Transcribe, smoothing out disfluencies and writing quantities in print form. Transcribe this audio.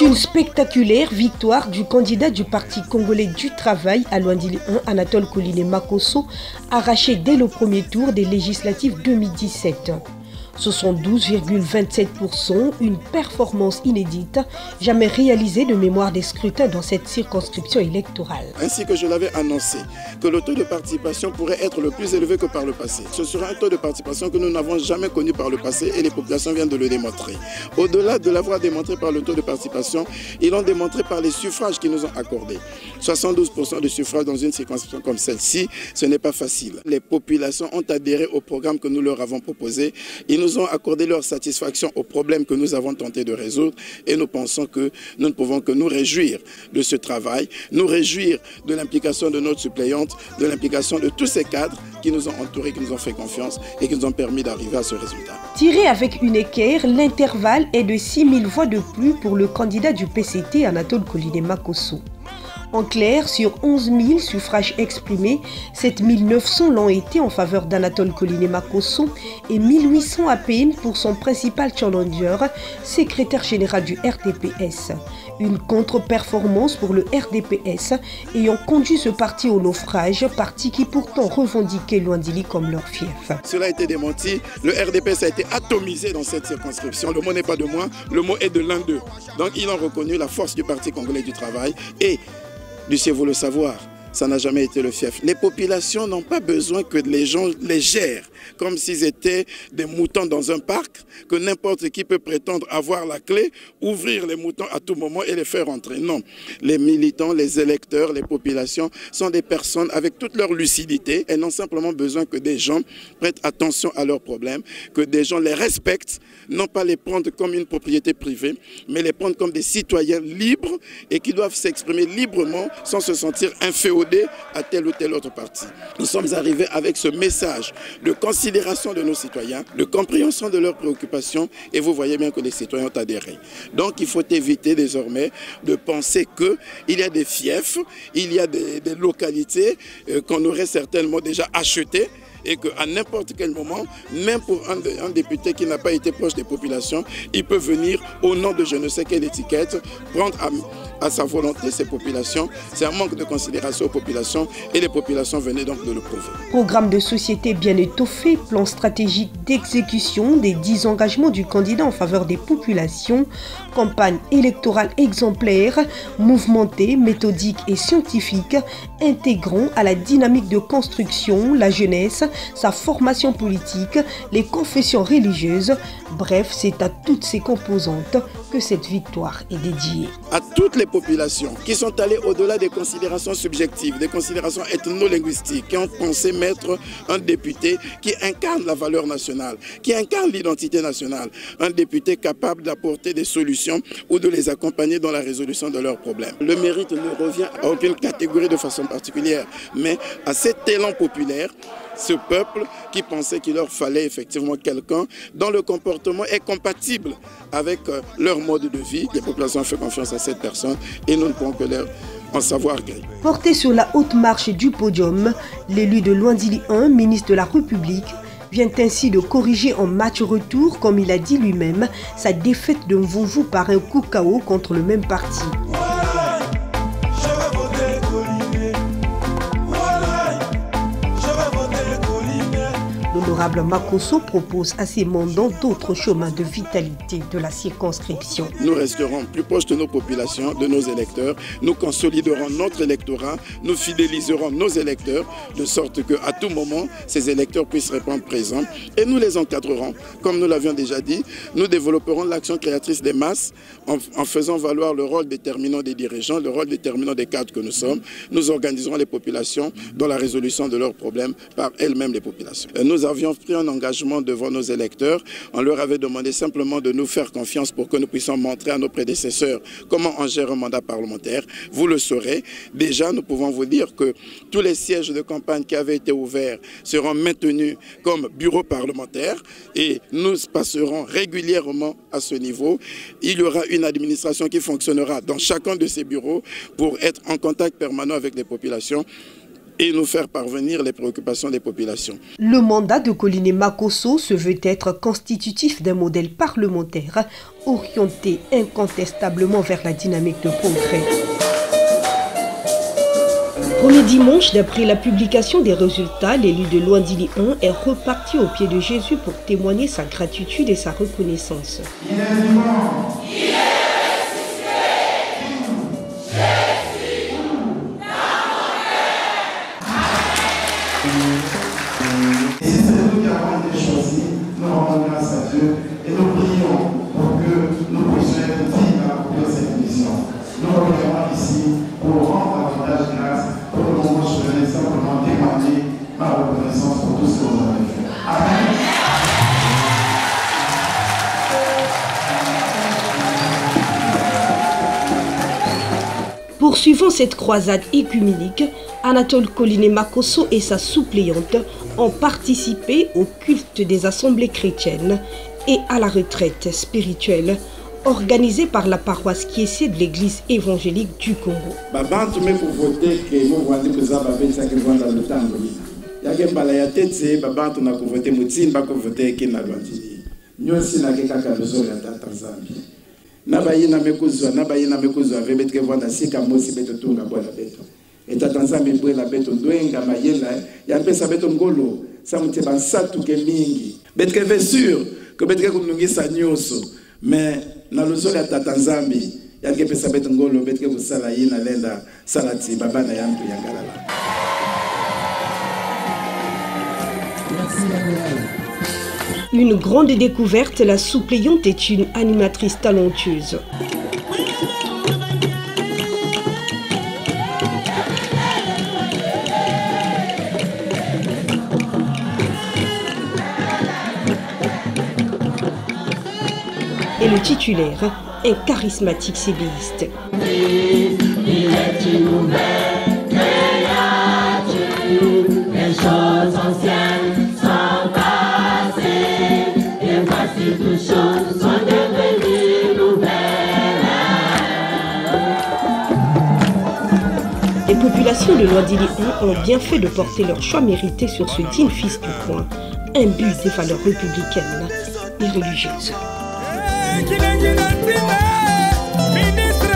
une spectaculaire victoire du candidat du Parti congolais du travail à Luandili 1, Anatole Koliné Makosso, arraché dès le premier tour des législatives 2017. 72,27%, une performance inédite, jamais réalisée de mémoire des scrutins dans cette circonscription électorale. Ainsi que je l'avais annoncé, que le taux de participation pourrait être le plus élevé que par le passé. Ce sera un taux de participation que nous n'avons jamais connu par le passé et les populations viennent de le démontrer. Au-delà de l'avoir démontré par le taux de participation, ils l'ont démontré par les suffrages qu'ils nous ont accordés. 72% de suffrages dans une circonscription comme celle-ci, ce n'est pas facile. Les populations ont adhéré au programme que nous leur avons proposé. Ils nous ont accordé leur satisfaction aux problèmes que nous avons tenté de résoudre et nous pensons que nous ne pouvons que nous réjouir de ce travail, nous réjouir de l'implication de notre suppléante, de l'implication de tous ces cadres qui nous ont entourés, qui nous ont fait confiance et qui nous ont permis d'arriver à ce résultat. Tiré avec une équerre, l'intervalle est de 6000 voix de plus pour le candidat du PCT, Anatole Koliné Makosso. En clair, sur 11 000 suffrages exprimés, 7 900 l'ont été en faveur d'Anatole Koliné Makosso et 1800 à peine pour son principal challenger, secrétaire général du RDPS. Une contre-performance pour le RDPS ayant conduit ce parti au naufrage, parti qui pourtant revendiquait Luandili comme leur fief. Cela a été démenti, le RDPS a été atomisé dans cette circonscription. Le mot n'est pas de moi, le mot est de l'un d'eux. Donc ils ont reconnu la force du Parti congolais du travail et laissez-vous le savoir, ça n'a jamais été le fief. Les populations n'ont pas besoin que les gens les gèrent comme s'ils étaient des moutons dans un parc, que n'importe qui peut prétendre avoir la clé, ouvrir les moutons à tout moment et les faire entrer. Non, les militants, les électeurs, les populations sont des personnes avec toute leur lucidité. Elles n'ont simplement besoin que des gens prêtent attention à leurs problèmes, que des gens les respectent, non pas les prendre comme une propriété privée, mais les prendre comme des citoyens libres et qui doivent s'exprimer librement sans se sentir inféodés à tel ou tel autre parti. Nous sommes arrivés avec ce message de considération de nos citoyens, de compréhension de leurs préoccupations et vous voyez bien que les citoyens ont adhéré. Donc il faut éviter désormais de penser qu'il y a des fiefs, il y a des localités qu'on aurait certainement déjà achetées et qu'à n'importe quel moment, même pour un député qui n'a pas été proche des populations, il peut venir au nom de je ne sais quelle étiquette, prendre à sa volonté ces populations. C'est un manque de considération aux populations et les populations venaient donc de le prouver. Programme de société bien étoffé, plan stratégique d'exécution des 10 engagements du candidat en faveur des populations, campagne électorale exemplaire, mouvementée, méthodique et scientifique, intégrant à la dynamique de construction la jeunesse, sa formation politique, les confessions religieuses. Bref, c'est à toutes ces composantes que cette victoire est dédiée. À toutes les populations qui sont allées au-delà des considérations subjectives, des considérations ethno-linguistiques, qui ont pensé mettre un député qui incarne la valeur nationale, qui incarne l'identité nationale, un député capable d'apporter des solutions ou de les accompagner dans la résolution de leurs problèmes. Le mérite ne revient à aucune catégorie de façon particulière, mais à cet élan populaire, ce peuple qui pensait qu'il leur fallait effectivement quelqu'un dont le comportement est compatible avec leur mode de vie. Les populations ont fait confiance à cette personne et nous ne pouvons que leur en savoir gré. Porté sur la haute marche du podium, l'élu de Luandili 1, ministre de la République, vient ainsi de corriger en match retour, comme il a dit lui-même, sa défaite de Mvumvu par un coup KO contre le même parti. L'honorable Makosso propose à ses mandants d'autres chemins de vitalité de la circonscription. Nous resterons plus proches de nos populations, de nos électeurs. Nous consoliderons notre électorat, nous fidéliserons nos électeurs, de sorte qu'à tout moment, ces électeurs puissent répondre présents. Et nous les encadrerons, comme nous l'avions déjà dit. Nous développerons l'action créatrice des masses en faisant valoir le rôle déterminant des dirigeants, le rôle déterminant des cadres que nous sommes. Nous organiserons les populations dans la résolution de leurs problèmes par elles-mêmes les populations. Nous avions pris un engagement devant nos électeurs. On leur avait demandé simplement de nous faire confiance pour que nous puissions montrer à nos prédécesseurs comment on gère un mandat parlementaire. Vous le saurez. Déjà, nous pouvons vous dire que tous les sièges de campagne qui avaient été ouverts seront maintenus comme bureaux parlementaires et nous passerons régulièrement à ce niveau. Il y aura une administration qui fonctionnera dans chacun de ces bureaux pour être en contact permanent avec les populations et nous faire parvenir les préoccupations des populations. Le mandat de Koliné Makosso se veut être constitutif d'un modèle parlementaire orienté incontestablement vers la dynamique de progrès. Premier dimanche, d'après la publication des résultats, l'élu de Luandili 1 est reparti au pied de Jésus pour témoigner sa gratitude et sa reconnaissance. Il est vivant. Il est et c'est nous qui avons été choisis, nous rendons grâce à Dieu et nous prions pour que nous puissions être dignes d'accomplir cette mission. Nous reviendrons ici pour rendre davantage grâce. Pour le moment, je venais simplement témoigner ma reconnaissance pour tout ce que vous avez fait. Amen. Poursuivant cette croisade écuménique, Anatole Koliné Makosso et sa suppléante ont participé au culte des assemblées chrétiennes et à la retraite spirituelle organisée par la paroisse Kiessé de l'église évangélique du Congo. Nabayina mekuzwa vebetke vanda sika mosi beto tunga bola beto eta tanzambe bwela beto ndwenga mayela ya pesa beto ngolo samute bansatu ke mingi betke ve sûr que betke kunungisa nyoso mais na lozolo ya tanzambe ya ke pesa beto ngolo betke kusala yina lenda salati babana yantu yangalala. Une grande découverte, la suppléante est une animatrice talentueuse. Et le titulaire, un charismatique cébéiste. Les populations de Luandili 1 ont bien fait de porter leur choix mérité sur ce digne fils du coin, imbu des valeurs républicaines et religieuses. Ministre